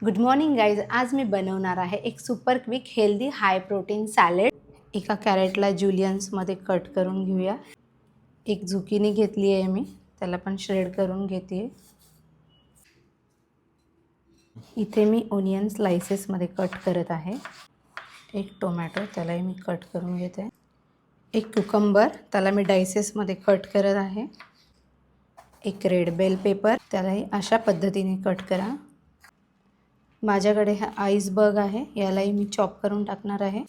Good morning guys. आज मी बनवणार आहे एक super quick healthy high protein salad. एका कॅरेटला जुलियन्समध्ये कट करून घेऊया. एक झुकिनी घेतली आहे मी, त्याला पण श्रेड करून घेते. इथे मी ओनियन स्लाइसेसमध्ये कट करत आहे. एक टोमॅटो, त्यालाही मी कट करून घेते. एक कुकंबर, त्याला मी डायसेसमध्ये कट करत आहे. एक रेड बेल पेपर, त्यालाही अशा पद्धतीने कट करा. माझ्याकडे हा आईसबर्ग आहे, यालाही मी चॉप करून टाकणार आहे.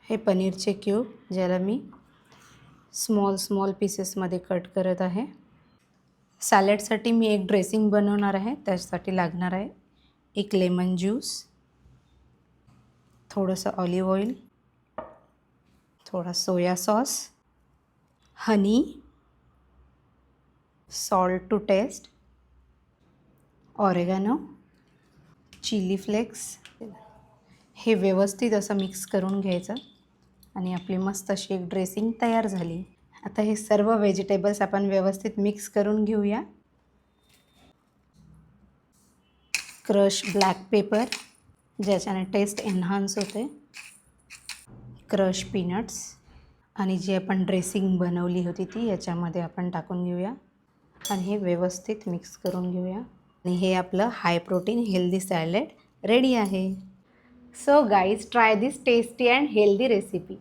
हे पनीरचे क्यूब, ज्याला मी स्मॉल पीसेसमध्ये कट करत आहे. सॅलडसाठी मी एक ड्रेसिंग बनवणार आहे, त्यासाठी लागणार आहे एक लेमन ज्यूस, थोडंसं ऑलिव्ह ऑइल, थोडा soya sauce, honey, salt to taste, oregano, chilli flakes. हे व्यवस्थित असं मिक्स करून घ्यायचं आणि आपली मस्त अशी एक ड्रेसिंग तयार झाली. आता हे सर्व व्हेजिटेबल्स आपण व्यवस्थित मिक्स करून घेऊया. क्रश ब्लॅक पेपर, ज्याच्याने टेस्ट एन्हान्स होते. क्रश पीनट्स आणि जी आपण ड्रेसिंग बनवली होती ती याच्यामध्ये आपण टाकून घेऊया आणि हे व्यवस्थित मिक्स करून घेऊया. आणि हे आपलं high protein healthy salad ready आहे. So guys, try this tasty and healthy recipe.